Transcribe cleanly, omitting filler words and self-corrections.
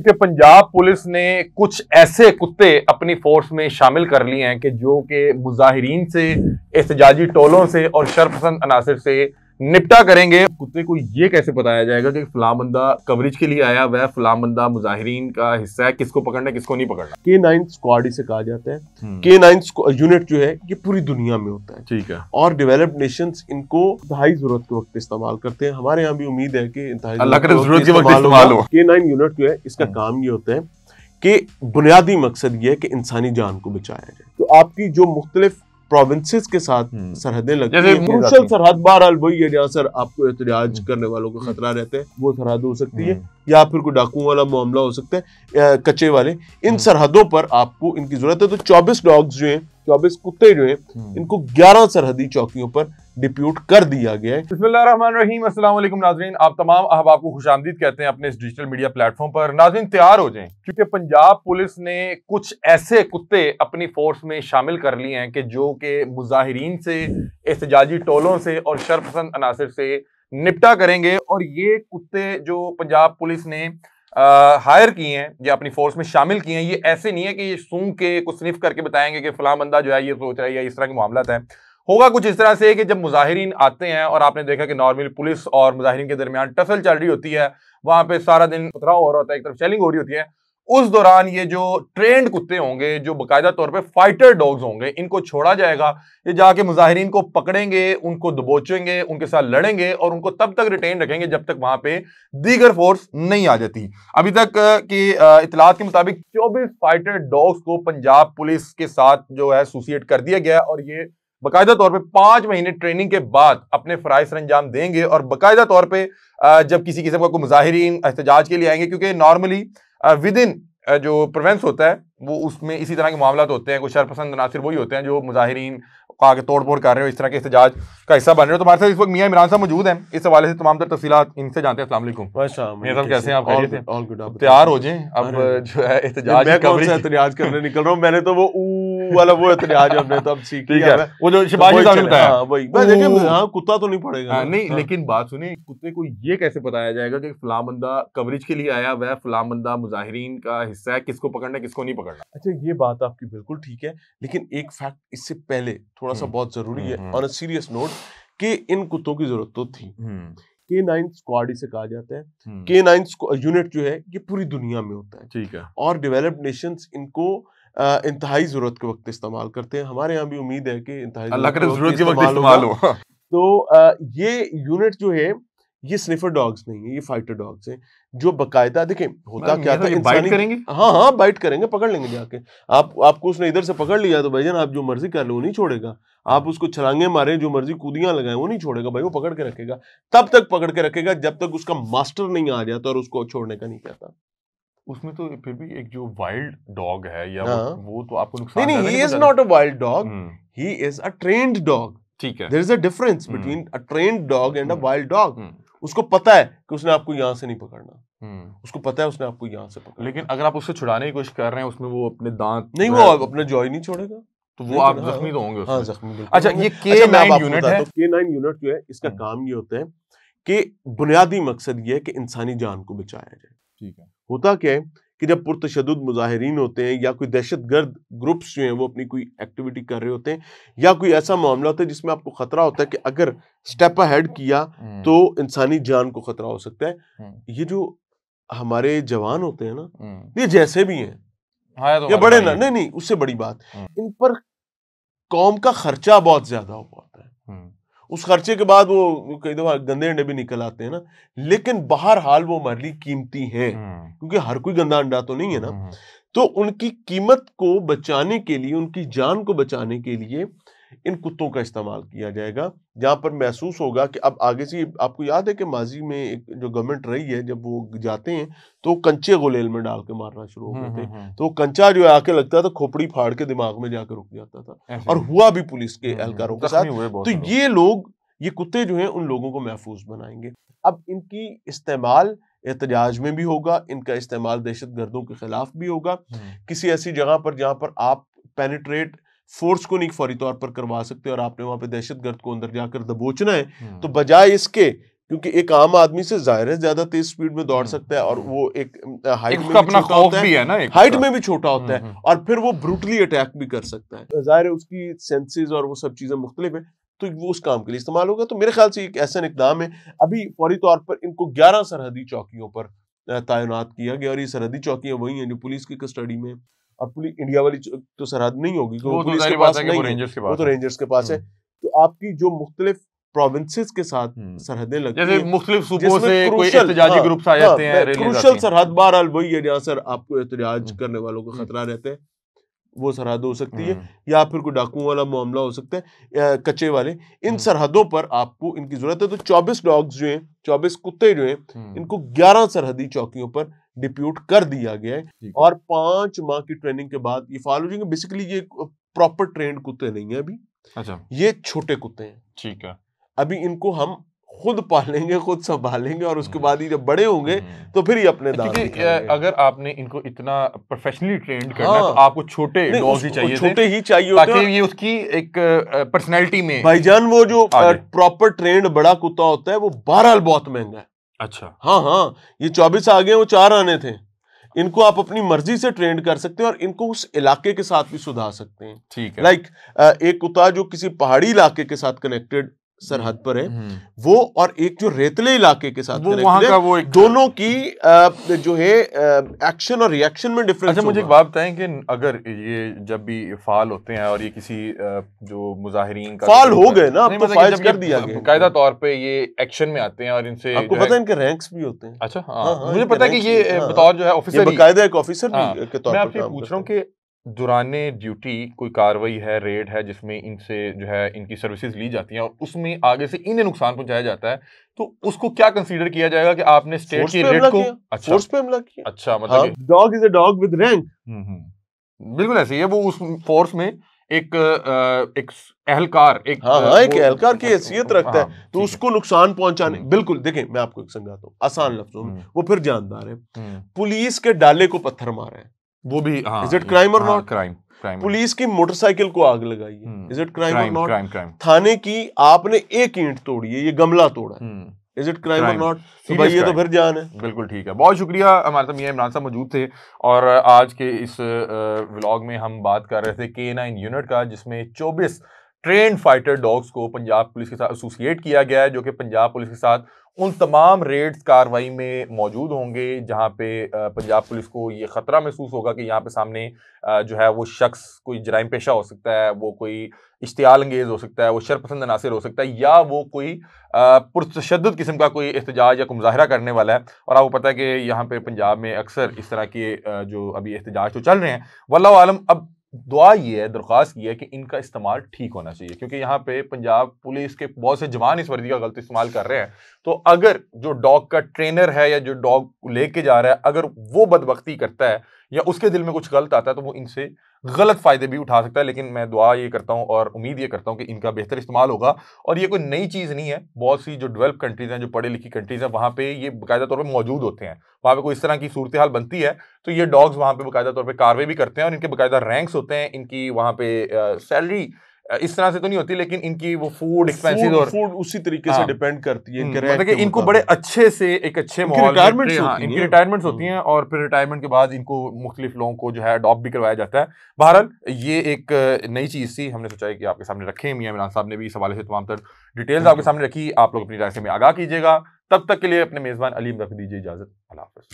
कि पंजाब पुलिस ने कुछ ऐसे कुत्ते अपनी फोर्स में शामिल कर लिए हैं कि जो कि मुजाहिरीन से, एहतजाजी टोलों से और शरपसंद अनासर से निपटा करेंगे। कुत्ते को ये कैसे बताया जाएगा कि फलां बंदा कवरेज के लिए आया वह फलां बंदा मुजाहिरीन का हिस्सा है, किसको पकड़ना है किसको नहीं पकड़ना। K9 स्क्वाड इसे कहा जाता है। K9 यूनिट जो है ये पूरी दुनिया में होता है, ठीक है, और डेवलप्ड नेशंस इनको इंतहाई जरूरत के वक्त इस्तेमाल करते हैं। हमारे यहाँ भी उम्मीद है कि अल्लाह करे जरूरत के वक्त इस्तेमाल हो। K9 यूनिट जो है इसका काम ये होता है कि बुनियादी मकसद ये है कि इंसानी जान को बचाया जाए। तो आपकी जो मुख्तलिफ प्रोविंसेस के साथ सरहदें लगती हैं, क्रूशल सरहद बहरहाल वही है जहाँ सर आपको एहतजाज करने वालों को खतरा रहता है, वो सरहद हो सकती है या फिर कोई डाकुओं वाला मामला हो सकता है, कच्चे वाले। इन सरहदों पर आपको इनकी जरूरत है। तो 24 डॉग्स जो हैं, 24 कुत्ते जो हैं, इनको 11 सरहदी चौकियों पर डिप्यूट कर दिया गया है। बिस्मिल्लाहिर्रहमानिर्रहीम, अस्सलाम वालेकुम नाज़रीन, आप तमाम अहबाब को खुशामदीद कहते हैं अपने इस डिजिटल मीडिया प्लेटफॉर्म पर। नाज़रीन तैयार हो जाएं क्योंकि पंजाब पुलिस ने कुछ ऐसे कुत्ते अपनी फोर्स में शामिल कर लिए हैं कि जो कि मुजाहिरीन से, एहतजाजी टोलों से और शरपसंद अनासर से निपटा करेंगे। और ये कुत्ते जो पंजाब पुलिस ने हायर किए हैं या अपनी फोर्स में शामिल किए हैं, ये ऐसे नहीं है कि ये सूंघ के कुछ स्निफ करके बताएंगे कि फलां बंदा जो है ये सोच रहा है या इस तरह के मामला है। होगा कुछ इस तरह से कि जब मुजाहिरीन आते हैं और आपने देखा कि नॉर्मली पुलिस और मुजाहिरीन के दरमियान टसल चल रही होती है, वहां पे सारा दिन पथराव हो रहा होता है, एक तरफ शेलिंग हो रही होती है, उस दौरान ये जो ट्रेंड कुत्ते होंगे, जो बाकायदा तौर पे फाइटर डॉग्स होंगे, इनको छोड़ा जाएगा। ये जाके मुजाहिरीन को पकड़ेंगे, उनको दबोचेंगे, उनके साथ लड़ेंगे और उनको तब तक रिटेन रखेंगे जब तक वहां पे दीगर फोर्स नहीं आ जाती। अभी तक की इतलात के मुताबिक 24 फाइटर डॉग्स को पंजाब पुलिस के साथ जो है एसोसिएट कर दिया गया और ये बाकायदा तौर पे 5 महीने ट्रेनिंग के बाद अपने फराइज सर अंजाम देंगे। और बाकायदा तौर पे जब किसी किस्म का कोई मुजाहिरीन एहतजाज के लिए आएंगे, क्योंकि नॉर्मली विद इन जो प्रोवेंस होता है वो उसमें इसी तरह के मामला होते हैं, कुछ शरपसंद नासिर वही होते हैं जो मुजाहिरीन को आगे तोड़ फोड़ कर रहे हो, इस तरह के एहतजाज का हिस्सा बन रहे हो। तो हमारे साथ इस वक्त मियां इमरान साहब मौजूद हैं, इस हवाले से तमाम तर तफसीलात इनसे जानते हैं। अस्सलाम वालेकुम मियां साहब, कैसे हैं आप? खैरियत से? तैयार हो जाएं अब जो है एहतजाज करने निकल रहा हूँ। मैंने तो वो वाला वो एहतजाज हमने तो अब सीख लिया है, वो जो शिबाजी साहब ने बताया वही। मैं देखें हाँ कुत्ता तो नहीं पड़ेगा नहीं, लेकिन बात सुनिए, कुत्ते को ये कैसे बताया जाएगा कि फलां बंदा कवरेज के लिए आया वह फलां बंदा मुजाहिरीन का हिस्सा है, किसको पकड़ना है किसको नहीं पकड़ना। अच्छा, ये बात आपकी बिल्कुल ठीक है, लेकिन एक फैक्ट इससे पहले थोड़ा सा बहुत जरूरी है ऑन अ सीरियस नोट कि इन कुत्तों की जरूरत तो थी। K9 स्क्वाड इसे कहा जाता है। K9 यूनिट जो है ये पूरी दुनिया में होता है, ठीक है, और डेवलप्ड नेशंस इनको इंतहाई जरूरत के वक्त इस्तेमाल करते हैं। हमारे यहाँ भी उम्मीद है कि इंतहाई अल्लाह करे जरूरत के वक्त इस्तेमाल हो। तो ये यूनिट जो है ये स्निफर डॉग्स नहीं है, ये फाइटर डॉग्स हैं जो बकायदा देखें होता क्या था, बाइट करेंगे। हाँ बाइट करेंगे, पकड़ लेंगे जाके। आपको उसने इधर से पकड़ लिया तो भाईजान आप जो मर्जी कर लो, वो नहीं छोड़ेगा। आप उसको छलांगे मारे, जो मर्जी कूदियां लगाए, वो नहीं छोड़ेगा भाई, वो पकड़ के रखेगा। तब तक पकड़ के रखेगा जब तक उसका मास्टर नहीं आ जाता और उसको छोड़ने का नहीं कहता। उसमें तो फिर भी एक जो वाइल्ड डॉग है या वो तो आपको नुकसान नहीं, he is not a wild dog, he is a trained dog, ठीक है। there is a difference between a trained dog and a wild dog। उसको पता है कि उसने आपको यहाँ से नहीं पकड़ना, उसको पता है उसने आपको यहाँ से पकड़ना। लेकिन अगर आप उससे छुड़ाने की कोशिश कर रहे हैं, उसमें वो अपने दांत नहीं, वो अपने जॉय नहीं छोड़ेगा तो वो आप जख्मी तो होंगे। हाँ जख्मी। अच्छा, ये K9 यूनिट है। K9 यूनिट जो है इसका काम ये होता है कि बुनियादी मकसद ये है कि इंसानी जान को बचाया जाए। ठीक है। होता क्या है कि जब पुरतशद्दुद मुजाहिरीन होते हैं या कोई दहशतगर्द ग्रुप्स जो हैं वो अपनी कोई एक्टिविटी कर रहे होते हैं या कोई ऐसा मामला होता है जिसमें आपको खतरा होता है कि अगर स्टेप अहेड किया तो इंसानी जान को खतरा हो सकता है। ये जो हमारे जवान होते हैं ना, ये जैसे भी हैं ये बड़े ना, नहीं उससे बड़ी बात, इन पर कौम का खर्चा बहुत ज्यादा होता है। उस खर्चे के बाद वो कई दफा गंदे अंडे भी निकल आते हैं ना, लेकिन बहरहाल वो हमारे लिए कीमती हैं क्योंकि हर कोई गंदा अंडा तो नहीं है ना। तो उनकी कीमत को बचाने के लिए, उनकी जान को बचाने के लिए इन कुत्तों का इस्तेमाल किया जाएगा, जहां पर महसूस होगा कि अब आगे से। आपको याद है कि माजी में एक जो गवर्नमेंट रही है, जब वो जाते हैं तो कंचे गुलेल में डाल के मारना शुरू हो गए थे, तो कंचा जो आके लगता था खोपड़ी फाड़ के दिमाग में जाकर रुक जाता था, और हुआ भी पुलिस के एहलकारों के साथ। तो ये लोग, ये कुत्ते जो हैं उन लोगों को महफूज बनाएंगे। अब इनकी इस्तेमाल एहतजाज में भी होगा, इनका इस्तेमाल दहशतगर्दों के खिलाफ भी होगा, किसी ऐसी जगह पर जहां पर आप पेनिट्रेट फोर्स को नहीं फौरी तौर पर करवा सकते और आपने वहां पे दहशतगर्द को अंदर जाकर दबोचना है, तो बजाय इसके क्योंकि एक आम आदमी से जाहिर है ज्यादा तेज स्पीड में दौड़ सकता है, और वो एक हाइट में उसका भी अपना छोटा खौफ होता भी है, है ना, हाइट में भी छोटा होता है, हम्म। और फिर वो ब्रूटली अटैक भी कर सकता है। जाहिर है उसकी सेंसेस और वो सब चीजें मुख्तलिफ है, तो वो उस काम के लिए इस्तेमाल होगा। तो मेरे ख्याल से एक ऐसा इकदाम है। अभी फौरी तौर पर इनको 11 सरहदी चौकियों पर तैनात किया गया, और ये सरहदी चौकियां वही हैं जो पुलिस की कस्टडी में, और पुलिस इंडिया वाली तो सरहद नहीं होगी, वो वो तो पुलिस जाहिर के बात पास है कि वो नहीं है, रेंजर्स के वो पास तो है। रेंजर्स के पास है। तो आपकी जो मुख्तलिफ प्रोविंसेस के साथ सरहदें लगती जैसे हैं, मुख्तलिफ सूबों जिसमें से कोई क्रूशल, एहतजाजी ग्रुप्स आ जाते हैं, रैलीज क्रूशल आती हैं। सरहद बहरहाल वही है जहाँ सर आपको एहतजाज करने वालों का खतरा रहता है, वो सरहद हो सकती है, या फिर कोई डाकुओं वाला मामला हो सकता है, कच्चे वाले। इन सरहदों पर आपको इनकी जरूरत है। तो 24 डॉग्स जो हैं, 24 कुत्ते जो हैं, इनको 11 सरहदी चौकियों पर डिप्यूट कर दिया गया है, और 5 माह की ट्रेनिंग के बाद ये फाल हो जाएंगे। बेसिकली ये प्रॉपर ट्रेंड कुत्ते नहीं है अभी, अच्छा, ये छोटे कुत्ते हैं। ठीक है। अभी इनको हम खुद पालेंगे, खुद संभालेंगे, और उसके बाद ही जब बड़े होंगे तो फिर ये अपने दांत क्योंकि दिखाएंगे। अगर आपने इनको इतना प्रोफेशनली ट्रेंड करना है, हाँ, तो आपको छोटे डॉग्स ही चाहिए थे, छोटे ही चाहिए होते ताकि हैं। ये उसकी एक पर्सनैलिटी में भाईजान वो जो आ जाए। प्रॉपर ट्रेंड बड़ा कुत्ता होता है वो बहरहाल बहुत महंगा है। अच्छा, हाँ हाँ, ये 24 आ गए, वो 4 आने थे। इनको आप अपनी मर्जी से ट्रेंड कर सकते हैं, और इनको उस इलाके के साथ भी सुधार सकते हैं। ठीक है। लाइक एक कुत्ता जो किसी पहाड़ी इलाके के साथ कनेक्टेड सरहद पर है, वो, और एक जो रेतले इलाके के साथ वो वहाँ का वो एक दोनों की जो है एक्शन और रिएक्शन में डिफरेंस। अच्छा, मुझे एक बात बताएं कि अगर ये जब भी फाल होते हैं और ये किसी जो मुजाहिरीन का फाल हो गए ना, अब तो मतलब फाइज कर दिया गया, कायदा तौर पे ये एक्शन में आते हैं, और इनसे आपको पता है इनके रैंक्स भी होते हैं। अच्छा, हाँ, मुझे पता है कि ये बतौर जो है ऑफिसर, बकायदा एक ऑफिसर भी के तौर मैं पर आपसे काम पूछ रहा हूँ करते हैं। कि दौराने ड्यूटी कोई कार्रवाई है, रेड है, जिसमें इनसे जो है इनकी सर्विसेज ली जाती हैं, और उसमें आगे से इन्हें नुकसान पहुंचाया जाता है, तो उसको क्या कंसीडर किया जाएगा कि आपने स्टेट की रेड को फोर्स पे हमला किया? अच्छा, मतलब dog is a dog with rank. बिल्कुल ऐसे ही है। वो उस फोर्स में एक एहलकार, एक एक एहलकार की हैसियत रखता है, तो ठीक उसको नुकसान पहुंचाने, बिल्कुल। देखिए मैं आपको एक समझाता हूँ आसान लफ्जों में, वो फिर जानदार है। पुलिस के डाले को पत्थर मारा है, वो भी इज इट क्राइम और नॉट? क्राइम। पुलिस की मोटरसाइकिल को आग लगाई है, इज इट क्राइम और नॉट? क्राइम। थाने की आपने एक ईंट तोड़ी है, ये गमला तोड़ा है, इज इट क्राइम और नॉट? तो भाई ये तो फिर जान है। बिल्कुल ठीक है। बहुत शुक्रिया, हमारे साथ मियां इमरान साहब मौजूद थे, और आज के इस व्लॉग में हम बात कर रहे थे K9 यूनिट का, जिसमें 24 ट्रेन फाइटर डॉग्स को पंजाब पुलिस के साथ एसोसिएट किया गया है, जो कि पंजाब पुलिस के साथ उन तमाम रेड्स कार्रवाई में मौजूद होंगे जहां पे पंजाब पुलिस को ये खतरा महसूस होगा कि यहाँ पे सामने जो है वो शख्स कोई जराइम पेशा हो सकता है, वो कोई इश्तियाल अंगेज हो सकता है, वो शरपसंद अनासिर हो सकता है, या वो कोई पुरतशद्दुद किस्म का कोई एहतजाज या कोई मुजाहरा करने वाला है। और आपको पता है कि यहाँ पे पंजाब में अक्सर इस तरह के जो अभी एहतजाज तो चल रहे हैं, वल्लाहु आलम। अब दुआ ये है, दरख्वास्त ये है कि इनका इस्तेमाल ठीक होना चाहिए, क्योंकि यहाँ पे पंजाब पुलिस के बहुत से जवान इस वर्दी का गलत इस्तेमाल कर रहे हैं। तो अगर जो डॉग का ट्रेनर है या जो डॉग लेके जा रहा है, अगर वो बदबख्ती करता है या उसके दिल में कुछ गलत आता है, तो वो इनसे गलत फायदे भी उठा सकता है। लेकिन मैं दुआ ये करता हूँ और उम्मीद ये करता हूँ कि इनका बेहतर इस्तेमाल होगा। और ये कोई नई चीज़ नहीं है, बहुत सी जो डेवलप कंट्रीज हैं, जो पढ़ी लिखी कंट्रीज हैं, वहाँ पे ये बाकायदा तौर पर मौजूद होते हैं। वहाँ पे कोई इस तरह की सूरत हाल बनती है तो ये डॉग्स वहाँ पे बाकायदा तौर पर कार्रवाई भी करते हैं, और इनके बाकायदा रैंक्स होते हैं। इनकी वहाँ पे सैलरी इस तरह से तो नहीं होती, लेकिन इनकी वो फूड एक्सपेंसेस और फूड उसी तरीके से डिपेंड करती है, मतलब कि इनको बड़े अच्छे से एक अच्छे माहौल में इनकी रिटायरमेंट्स होती हैं, और फिर रिटायरमेंट के बाद इनको मुख्तलिफ लोगों को जो है अडॉप्ट भी करवाया जाता है। बहरहाल ये एक नई चीज़ थी, हमने सोचा है कि आपके सामने रखें। मियां इमरान साहब ने भी इस हवाले से तमाम तर डिटेल्स आपके सामने रखी, आप लोग अपनी राय से में आगाह कीजिएगा। तब तक के लिए अपने मेज़बान अलीम रख दीजिए इजाज़त। अल्लाह हाफ़िज़।